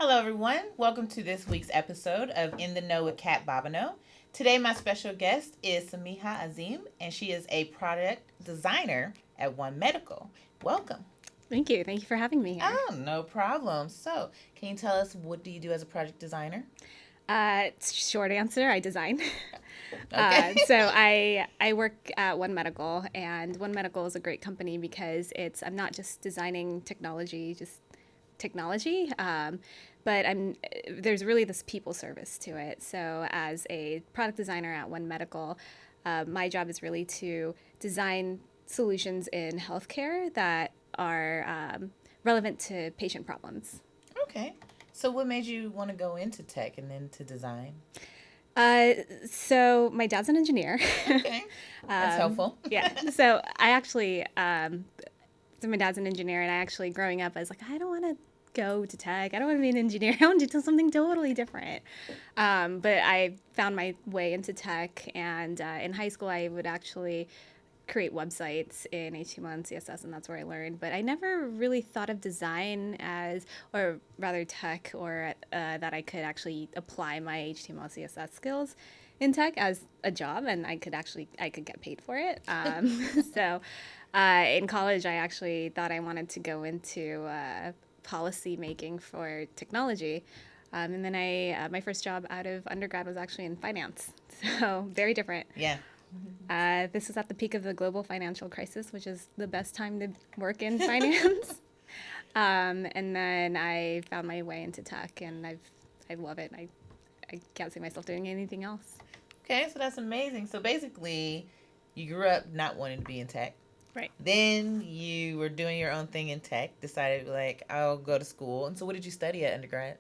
Hello, everyone. Welcome to this week's episode of In the Know with Kat Bobineau. Today, my special guest is Samihah Azim, and she is a product designer at One Medical. Welcome. Thank you. Thank you for having me here. Oh, no problem. So, can you tell us what do you do as a project designer? Short answer, I design. Okay. So I work at One Medical, and One Medical is a great company because I'm not just designing technology, but there's really this people service to it. So as a product designer at One Medical, my job is really to design solutions in healthcare that are relevant to patient problems. Okay. So, what made you want to go into tech and then to design? Uh, so my dad's an engineer. Okay. That's helpful. Yeah. So my dad's an engineer, and I actually, growing up, I was like, I don't want to go to tech. I don't want to be an engineer. I want to do something totally different. But I found my way into tech, and in high school, I would actually create websites in HTML and CSS, and that's where I learned. But I never really thought of design as, or rather tech, or that I could actually apply my HTML CSS skills in tech as a job, and I could get paid for it. So in college, I actually thought I wanted to go into policy making for technology. And then my first job out of undergrad was actually in finance. So very different. Yeah. This is at the peak of the global financial crisis, which is the best time to work in finance. And then I found my way into tech, and I love it. I can't see myself doing anything else. Okay, so that's amazing. So, basically, you grew up not wanting to be in tech. Right. Then you were doing your own thing in tech, decided, like, I'll go to school. And so, what did you study at undergrad?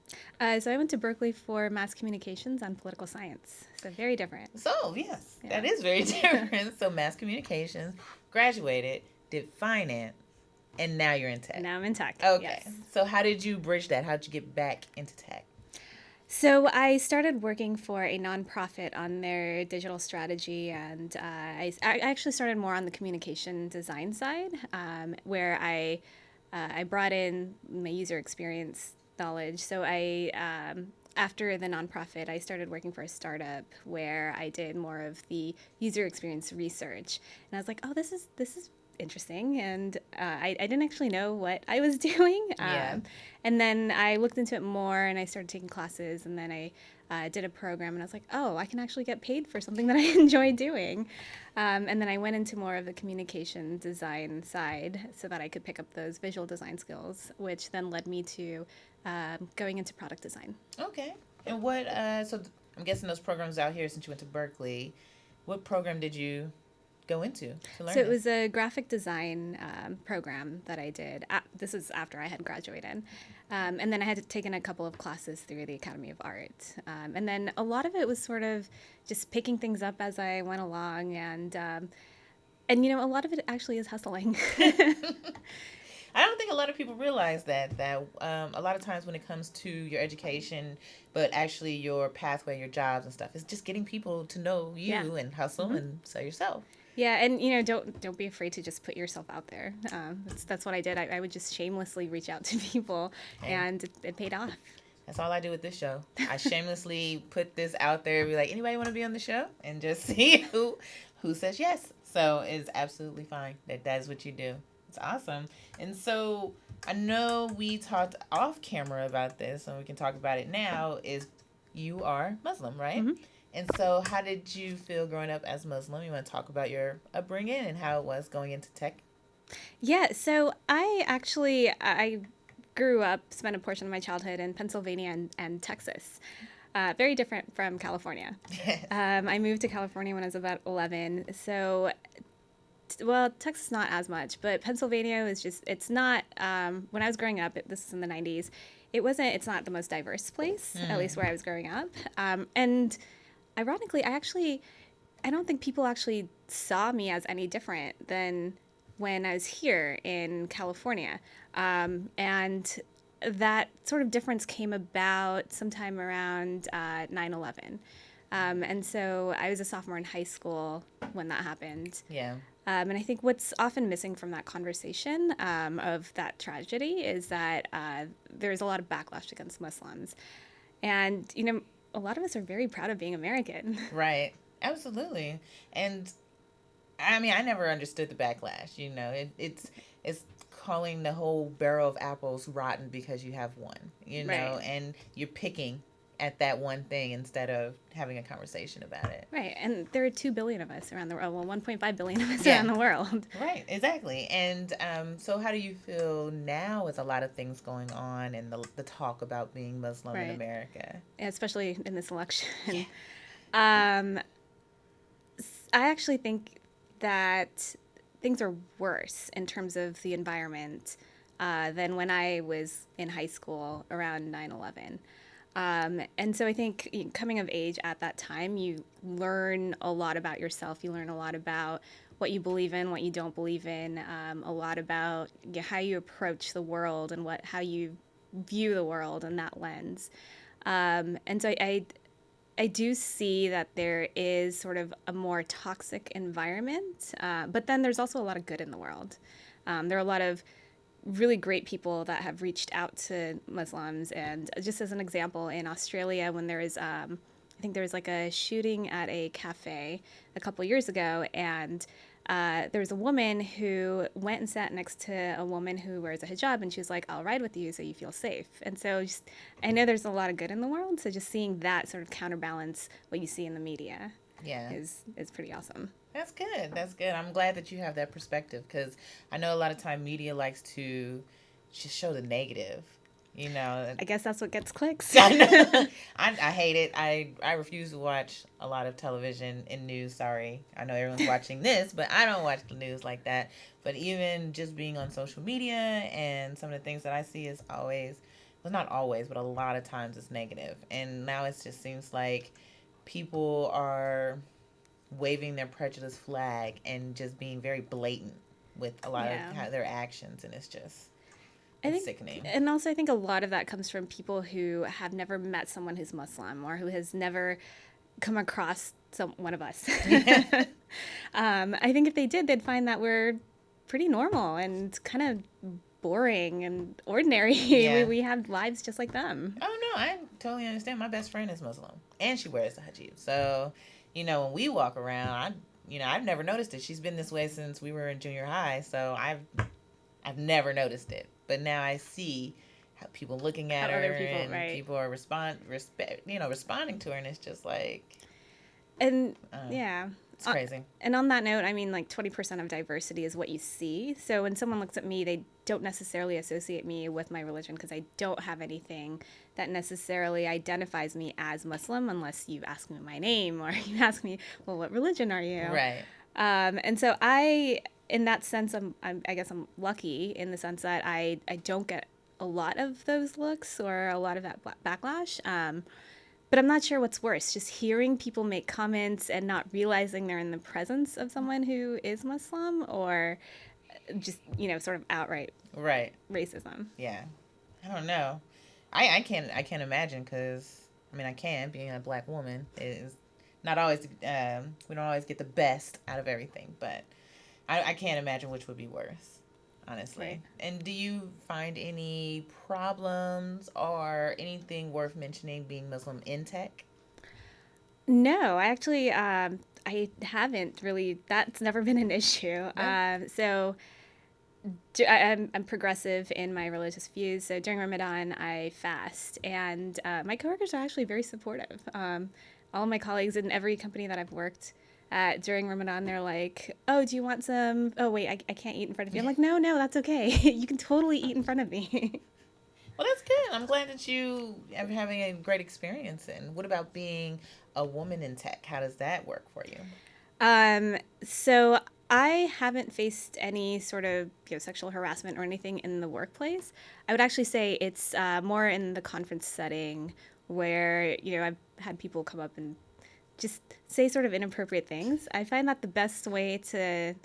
So I went to Berkeley for mass communications and political science. So very different. So, yes, Yeah. that is very different. So, mass communications, graduated, did finance, and now you're in tech. Now I'm in tech. Okay. Yes. So, how did you bridge that? How did you get back into tech? So I started working for a nonprofit on their digital strategy, and I actually started more on the communication design side, where I brought in my user experience knowledge. So after the nonprofit, I started working for a startup where I did more of the user experience research, and I was like, oh, this is interesting, and I didn't actually know what I was doing. Yeah. And then I looked into it more, and I started taking classes, and then I did a program, and I was like, oh, I can actually get paid for something that I enjoy doing. And then I went into more of the communication design side so that I could pick up those visual design skills, which then led me to going into product design. Okay. And so I'm guessing those programs out here, since you went to Berkeley, what program did you go into to learn So it it? was a graphic design program that I did. This is after I had graduated. And then I had taken a couple of classes through the Academy of Art. And then a lot of it was sort of just picking things up as I went along. And a lot of it actually is hustling. I don't think a lot of people realize that a lot of times when it comes to your education, but actually your pathway, your jobs and stuff, it's just getting people to know you Yeah. and hustle and sell yourself. Yeah, and don't be afraid to just put yourself out there. That's what I did. I would just shamelessly reach out to people, Okay. and it paid off. That's all I do with this show. I shamelessly put this out there, be like, anybody want to be on the show, and just see who says yes. So it's absolutely fine. That is what you do. It's awesome. And so I know we talked off camera about this, and we can talk about it now. Is you are Muslim, right? Mm-hmm. And so, how did you feel growing up as Muslim? You want to talk about your upbringing and how it was going into tech? Yeah, so I grew up, spent a portion of my childhood in Pennsylvania and Texas. Very different from California. Yes. I moved to California when I was about 11. So, well, Texas not as much, but Pennsylvania was it's not, when I was growing up, this is in the 90s, it's not the most diverse place, at least where I was growing up. And ironically, I don't think people actually saw me as any different than when I was here in California. And that sort of difference came about sometime around 9/11. And so I was a sophomore in high school when that happened. Yeah. And I think what's often missing from that conversation of that tragedy is that there's a lot of backlash against Muslims. And, a lot of us are very proud of being American. Right. Absolutely. And I mean, I never understood the backlash. It's calling the whole barrel of apples rotten because you have one. Right. And you're picking at that one thing instead of having a conversation about it. Right. And there are 2 billion of us around the world. Well, 1.5 billion of us Yeah. around the world. Right, exactly. And so, how do you feel now with a lot of things going on and the talk about being Muslim in Right. America? Especially in this election. Yeah. I actually think that things are worse in terms of the environment than when I was in high school around 9/11. And so I think coming of age at that time, you learn a lot about yourself. You learn a lot about what you believe in, what you don't believe in, a lot about how you approach the world and how you view the world in that lens. And so I do see that there is sort of a more toxic environment, but then there's also a lot of good in the world. There are a lot of really great people that have reached out to Muslims. And just as an example, in Australia, when there was, I think there was like a shooting at a cafe a couple years ago, and there was a woman who went and sat next to a woman who wears a hijab, and she was like, "I'll ride with you so you feel safe." And so I know there's a lot of good in the world, so just seeing that sort of counterbalance what you see in the media Yeah. is pretty awesome. That's good. That's good. I'm glad that you have that perspective because I know a lot of time media likes to just show the negative. I guess that's what gets clicks. I know. I hate it. I refuse to watch a lot of television and news. Sorry. I know everyone's watching this, but I don't watch the news like that. But even just being on social media and some of the things that I see is always, well, not always, but a lot of times it's negative. And now it just seems like people are waving their prejudice flag and just being very blatant with a lot Yeah. of their actions. And it's just, I it's think, sickening. and also I think a lot of that comes from people who have never met someone who's Muslim or who has never come across one of us. I think if they did, they'd find that we're pretty normal and kind of boring and ordinary. Yeah. We have lives just like them. Oh no, I totally understand. My best friend is Muslim, and she wears the hijab. So, when we walk around, I've never noticed it. She's been this way since we were in junior high, so I've never noticed it. But now I see how people looking at How her other people, and right. people are responding to her, and it's just like, And yeah. it's crazy. And on that note, I mean, like 20% of diversity is what you see. So when someone looks at me, they don't necessarily associate me with my religion because I don't have anything that necessarily identifies me as Muslim unless you ask me my name or you ask me, well, what religion are you? Right. And so in that sense, I guess I'm lucky in the sense that I don't get a lot of those looks or a lot of that backlash. But I'm not sure what's worse, just hearing people make comments and not realizing they're in the presence of someone who is Muslim or just, sort of outright Right. racism. Yeah. I don't know. I can't imagine because, I can, being a black woman is not always, we don't always get the best out of everything, but I can't imagine which would be worse, honestly. Right. And do you find any problems or anything worth mentioning being Muslim in tech? No, I actually, I haven't really, that's never been an issue. No? I'm progressive in my religious views. So during Ramadan, I fast, and my coworkers are actually very supportive. All of my colleagues in every company that I've worked at during Ramadan, they're like, "Oh, do you want some? Oh, wait, I can't eat in front of you." I'm like, "No, that's okay. You can totally eat in front of me." Well, that's good. I'm glad that you are having a great experience. And what about being a woman in tech? How does that work for you? So I haven't faced any sort of sexual harassment or anything in the workplace. I would actually say it's more in the conference setting where I've had people come up and just say sort of inappropriate things. I find that the best way to,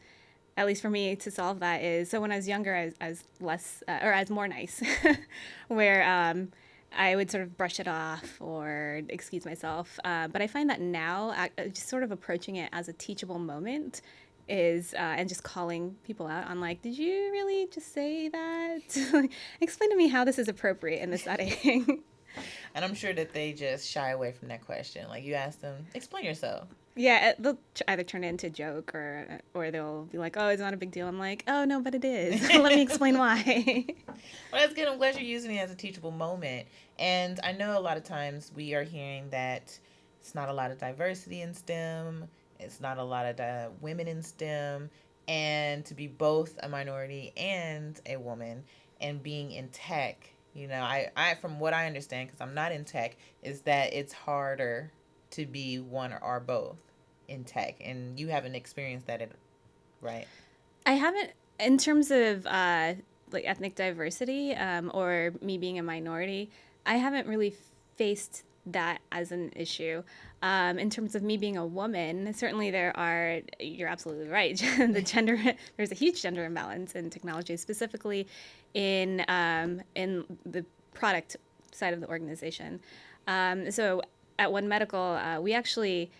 at least for me, to solve that is, so when I was younger, I was less, or I was more nice, where I would sort of brush it off or excuse myself. But I find that now, just sort of approaching it as a teachable moment is and just calling people out on like, did you really just say that? Like, explain to me how this is appropriate in this setting. And I'm sure that they just shy away from that question. Like you ask them, explain yourself. Yeah, they'll either turn it into a joke or they'll be like, "Oh, it's not a big deal." I'm like, "Oh no, but it is. Let me explain why." Well, that's good. I'm glad you're using it as a teachable moment. And I know a lot of times we are hearing that it's not a lot of diversity in STEM. It's not a lot of women in STEM. And to be both a minority and a woman and being in tech, I from what I understand, because I'm not in tech, is that it's harder to be one or both in tech. And you haven't experienced that, right? I haven't, in terms of like ethnic diversity or me being a minority, I haven't really faced that as an issue. In terms of me being a woman, certainly you're absolutely right. There's a huge gender imbalance in technology, specifically in the product side of the organization. So at One Medical, we actually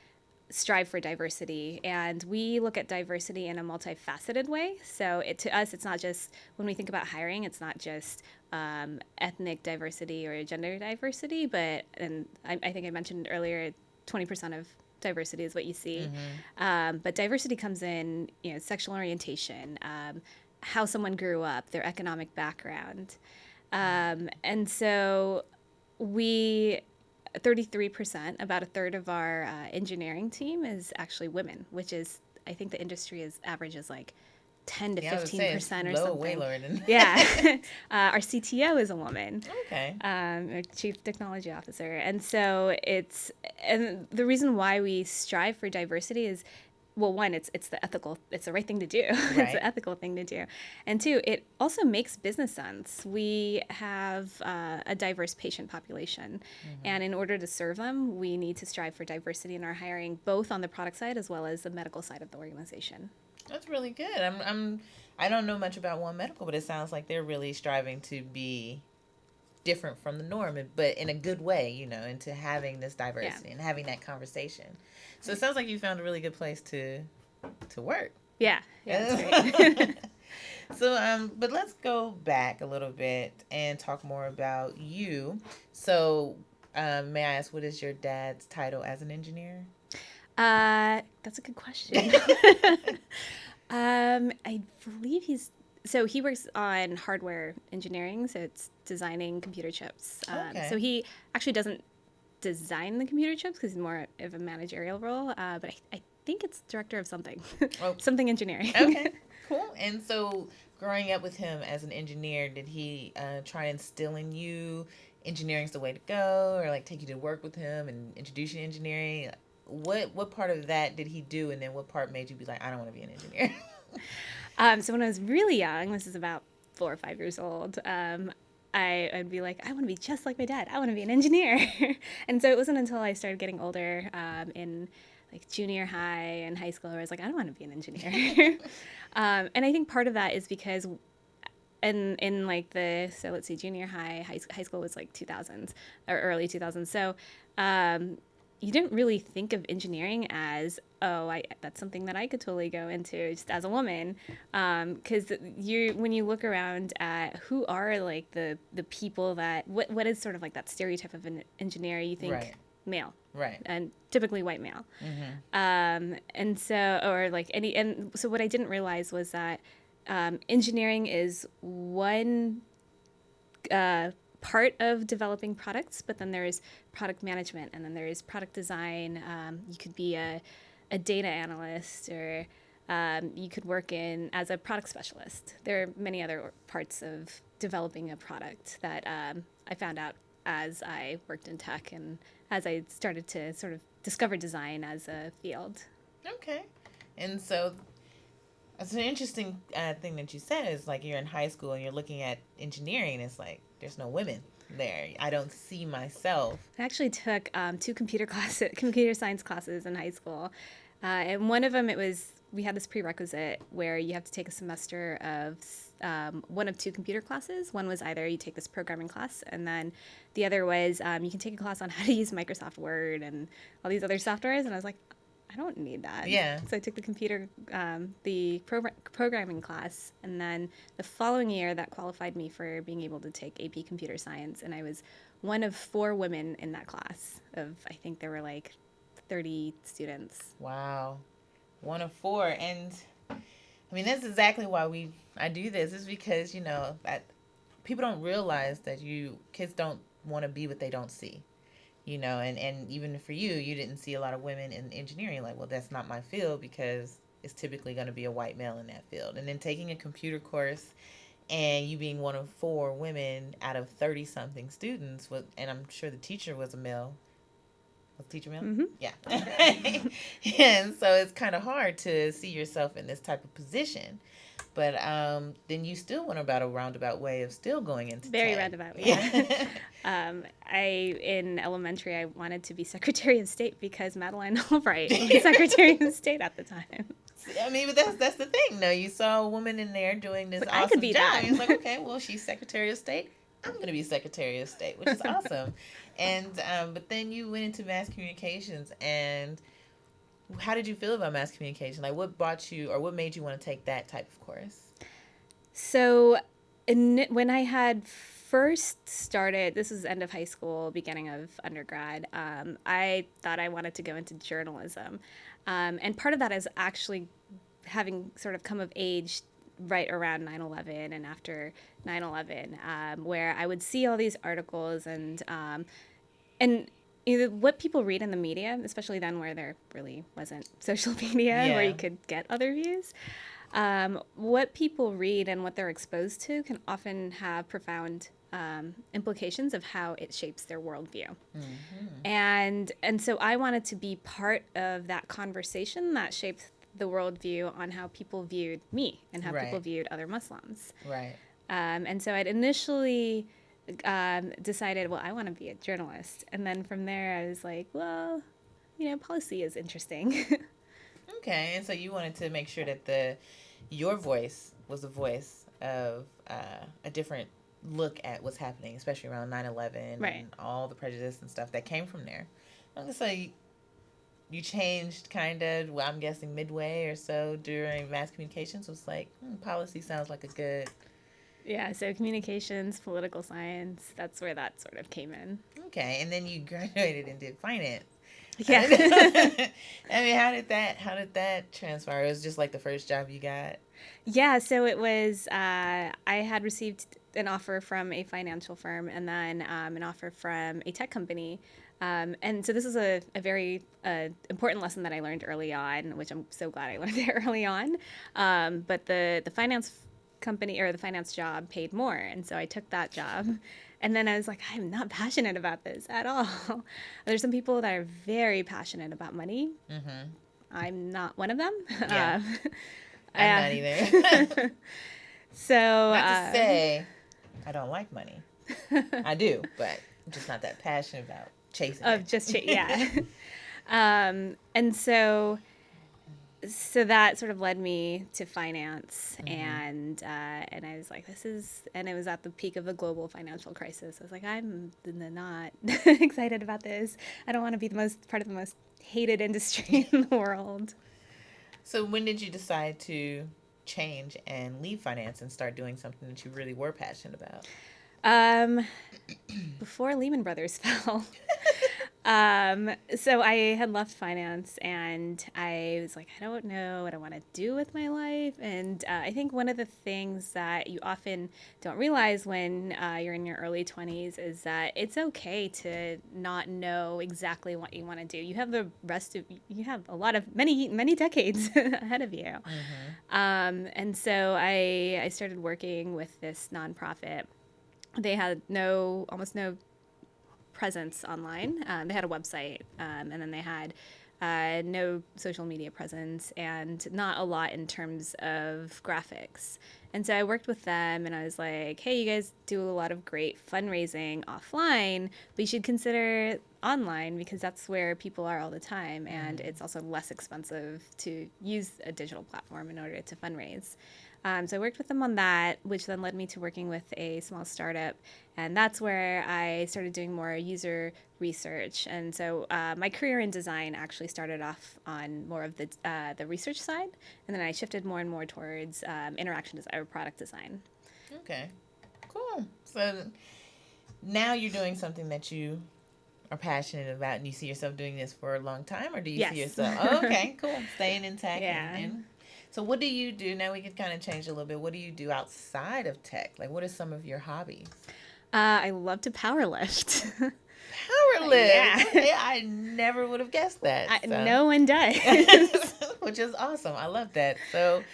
strive for diversity, and we look at diversity in a multifaceted way. So to us, it's not just, when we think about hiring, it's not just ethnic diversity or gender diversity, and I think I mentioned earlier, 20% of diversity is what you see. But diversity comes in, sexual orientation, how someone grew up, their economic background. And so we 33%, about a third of our engineering team is actually women, which is, I think the industry average is like 10 to 15% or low, something. Way lower than yeah. Our CTO is a woman. Okay. Our chief technology officer. And so and the reason why we strive for diversity is, well, one, it's the right thing to do. Right. It's the ethical thing to do. And two, it also makes business sense. We have a diverse patient population. And in order to serve them, we need to strive for diversity in our hiring, both on the product side as well as the medical side of the organization. That's really good. I don't know much about One Medical, but it sounds like they're really striving to be different from the norm, but in a good way, into having this diversity and having that conversation. So it sounds like you found a really good place to work. Yeah, that's great. So, but let's go back a little bit and talk more about you. So, may I ask, what is your dad's title as an engineer? That's a good question. I believe he works on hardware engineering, so it's designing computer chips. Okay. So he actually doesn't design the computer chips because he's more of a managerial role, but I think it's director of something, something engineering. Okay, cool. And so growing up with him as an engineer, did he try and instill in you engineering's the way to go, or like take you to work with him and introduce you to engineering? What part of that did he do, and then what part made you be like, I don't want to be an engineer? So when I was really young, this is about 4 or 5 years old, I'd be like, I want to be just like my dad. I want to be an engineer. And so it wasn't until I started getting older, in like junior high and high school, where I was like, I don't want to be an engineer. And I think part of that is because in like so let's see, junior high school was like 2000s or early 2000s. So you didn't really think of engineering as, that's something that I could totally go into just as a woman, because when you look around at who are like the people that what is sort of like that stereotype of an engineer, you think Right. male, Right. and typically white male, and so so what I didn't realize was that engineering is one part of developing products, but then there's product management, and then there's product design. You could be a data analyst, or you could work as a product specialist. There are many other parts of developing a product that I found out as I worked in tech and as I started to sort of discover design as a field. Okay. And so it's an interesting thing that you said is like you're in high school and you're looking at engineering. It's like there's no women there. I don't see myself. I actually took 2 computer science classes in high school, and one of them we had this prerequisite where you have to take a semester of one of 2 computer classes. One was either you take this programming class, and then the other was you can take a class on how to use Microsoft Word and all these other softwares. And I was like, I I don't need that. Yeah. So I took the programming class, and then the following year that qualified me for being able to take AP Computer Science, and I was one of 4 women in that class I think there were like 30 students. Wow. One of 4. And I mean, that's exactly why I do this, is because, that people don't realize that kids don't want to be what they don't see. And even for you didn't see a lot of women in engineering. Like, well, that's not my field, because it's typically going to be a white male in that field. And then taking a computer course and you being one of 4 women out of 30 something students, and I'm sure the teacher was a male. Was the teacher male? Mm-hmm. Yeah. And so it's kind of hard to see yourself in this type of position. But then you still went about a roundabout way of still going into very tech. roundabout. Yeah. In elementary, I wanted to be Secretary of State because Madeleine Albright was Secretary of State at the time. I mean, but that's the thing. No, you saw a woman in there doing this awesome I could be job. that. It's like, okay, well, she's Secretary of State. I'm going to be Secretary of State, which is awesome. And but then you went into mass communications, and how did you feel about mass communication? Like, what brought you, or what made you want to take that type of course? So when I had first started, this was end of high school, beginning of undergrad, I thought I wanted to go into journalism. And part of that is actually having sort of come of age right around 9/11 and after 9/11, where I would see all these articles and what people read in the media, especially then where there really wasn't social media where you could get other views. What people read and what they're exposed to can often have profound implications of how it shapes their worldview. Mm-hmm. And so I wanted to be part of that conversation that shaped the worldview on how people viewed me and how people viewed other Muslims. Right. And so I'd initially decided, well, I want to be a journalist. And then from there, I was like, well, policy is interesting. Okay, and so you wanted to make sure that your voice was the voice of a different look at what's happening, especially around 9/11 and all the prejudice and stuff that came from there. I'm going to say you changed kind of, well, I'm guessing midway or so during mass communications. Was like, policy sounds like a good... Yeah, so communications, political science, that's where that sort of came in. Okay, and then you graduated and did finance. Yeah. I mean, how did that transpire? It was just like the first job you got? Yeah, so it was, I had received an offer from a financial firm and then an offer from a tech company. And so this is a very important lesson that I learned early on, which I'm so glad I learned it early on. But the finance company or the finance job paid more. And so I took that job. And then I was like, I'm not passionate about this at all. There's some people that are very passionate about money. Mm-hmm. I'm not one of them. Yeah. I'm not either. So not to say I don't like money. I do, but I'm just not that passionate about chasing it. Yeah. And so that sort of led me to finance, and I was like, and it was at the peak of the global financial crisis. I was like, I'm not excited about this. I don't want to be part of the most hated industry in the world. So when did you decide to change and leave finance and start doing something that you really were passionate about? Before Lehman Brothers fell. So I had left finance and I was like, I don't know what I want to do with my life. And I think one of the things that you often don't realize when you're in your early 20s is that it's okay to not know exactly what you want to do. You have you have many decades ahead of you. Mm-hmm. And so I started working with this nonprofit. They had almost no presence online. They had a website, and then they had no social media presence and not a lot in terms of graphics. And so I worked with them and I was like, hey, you guys do a lot of great fundraising offline, but you should consider online because that's where people are all the time. And it's also less expensive to use a digital platform in order to fundraise. So I worked with them on that, which then led me to working with a small startup. And that's where I started doing more user research. And so my career in design actually started off on more of the research side. And then I shifted more and more towards interaction design or product design. Okay. Cool. So now you're doing something that you are passionate about, and you see yourself doing this for a long time, or do you see Yes. yourself? Oh, okay, cool. Staying in tech. Yeah. And so, what do you do now? We could kind of change a little bit. What do you do outside of tech? Like, what are some of your hobbies? I love to power lift. Power lift. Yeah. Okay, I never would have guessed that. So. No one does. Which is awesome. I love that. So,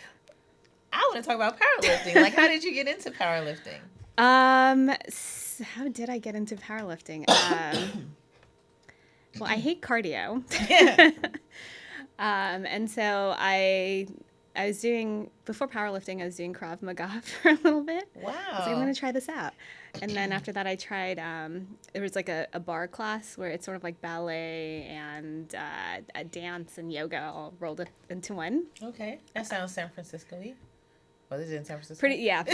I want to talk about powerlifting. Like, how did you get into powerlifting? How did I get into powerlifting? Well, I hate cardio. Yeah. And so I was doing, before powerlifting, I was doing Krav Maga for a little bit. Wow. I was like, I'm going to try this out. And then after that, I tried, there was like a bar class where it's sort of like ballet and a dance and yoga all rolled up into one. Okay. That sounds San Francisco-y. Was it in San Francisco? Pretty, yeah.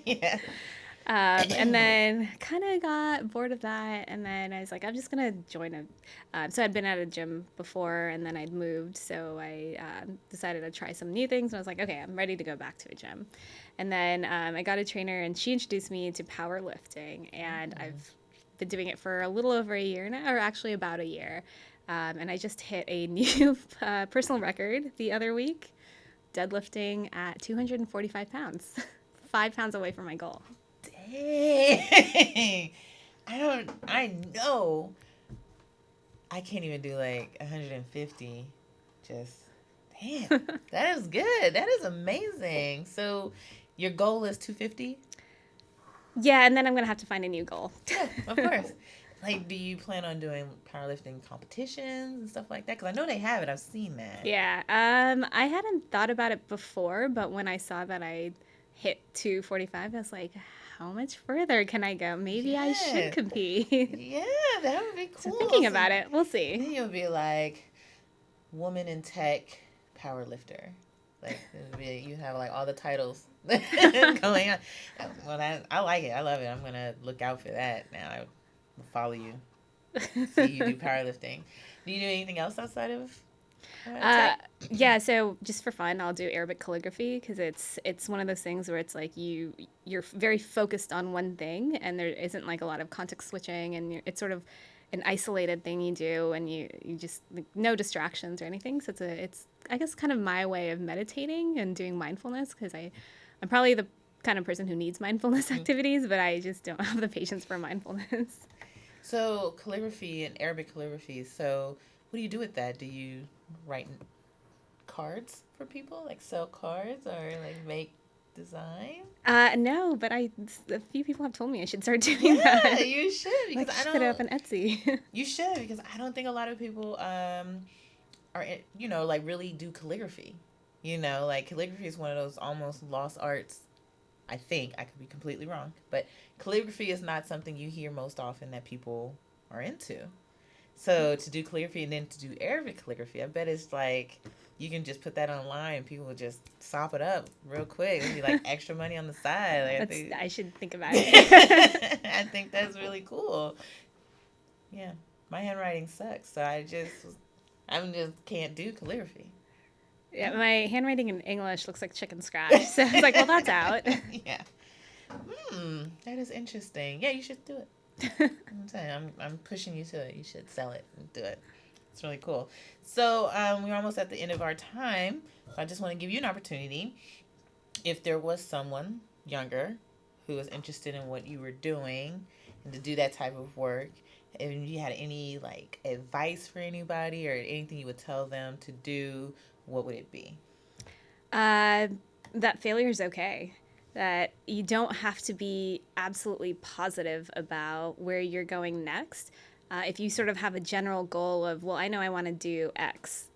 Yeah. And then kind of got bored of that. And then I was like, I'm just going to join so I'd been at a gym before and then I'd moved. So I decided to try some new things. And I was like, okay, I'm ready to go back to a gym. And then I got a trainer and she introduced me to powerlifting. And I've been doing it for a little over a year now, or actually about a year. And I just hit a new personal record the other week, deadlifting at 245 pounds, 5 pounds away from my goal. Dang. I know I can't even do like 150. Just, damn. That is good. That is amazing. So your goal is 250? Yeah, and then I'm going to have to find a new goal. Yeah, of course. Like, do you plan on doing powerlifting competitions and stuff like that? Because I know they have it. I've seen that. Yeah. I hadn't thought about it before, but when I saw that I hit 245, I was like, how much further can I go? Maybe I should compete. Yeah, that would be cool. So thinking about it, we'll see. Then you'll be like, woman in tech powerlifter. Like, you have like all the titles going on. Well, I like it. I love it. I'm going to look out for that now. I will follow you. See you do powerlifting. Do you do anything else outside of yeah, so just for fun, I'll do Arabic calligraphy because it's one of those things where it's like you're very focused on one thing and there isn't like a lot of context switching and it's sort of an isolated thing you do and you just like, no distractions or anything. So it's I guess kind of my way of meditating and doing mindfulness because I'm probably the kind of person who needs mindfulness activities, but I just don't have the patience for mindfulness. So calligraphy and Arabic calligraphy. So what do you do with that? Do you write cards for people, like sell cards or like make design? No, but a few people have told me I should start doing that. Yeah, you should because like, I don't put it up on Etsy. You should because I don't think a lot of people are like really do calligraphy. Like calligraphy is one of those almost lost arts. I think I could be completely wrong, but calligraphy is not something you hear most often that people are into. So to do calligraphy and then to do Arabic calligraphy, I bet it's like you can just put that online and people will just sop it up real quick. It'll be like extra money on the side. Like, I should think about it. I think that's really cool. Yeah, my handwriting sucks, so I just can't do calligraphy. Yeah, my handwriting in English looks like chicken scratch. So it's like, well, that's out. Yeah. That is interesting. Yeah, you should do it. I'm saying, I'm pushing you to it. You should sell it and do it. It's really cool. So we're almost at the end of our time. So I just want to give you an opportunity. If there was someone younger who was interested in what you were doing and to do that type of work, if you had any like advice for anybody or anything you would tell them to do, what would it be? That failure is okay. That you don't have to be absolutely positive about where you're going next. If you sort of have a general goal of, well, I know I want to do X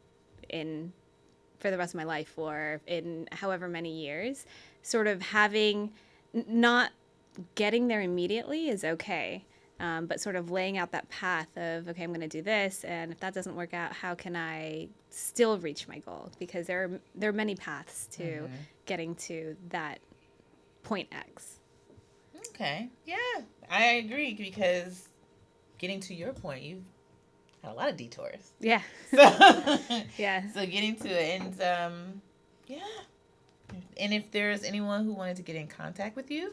for the rest of my life or in however many years, sort of not getting there immediately is okay. but sort of laying out that path of, okay, I'm going to do this, and if that doesn't work out, how can I still reach my goal? Because there are many paths to getting to that point X. Okay. Yeah, I agree, because getting to your point, you've had a lot of detours. Yeah. So, Yeah. So getting to it, and yeah. And if there's anyone who wanted to get in contact with you,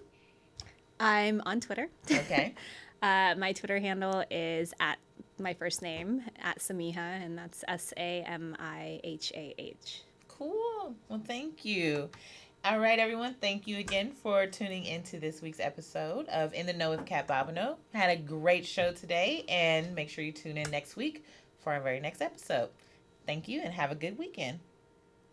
I'm on Twitter. okay. My Twitter handle is at my first name, at Samihah, and that's Samihah. Cool. Well, thank you. All right, everyone. Thank you again for tuning into this week's episode of In the Know with Kat Bobineau. Had a great show today, and make sure you tune in next week for our very next episode. Thank you, and have a good weekend.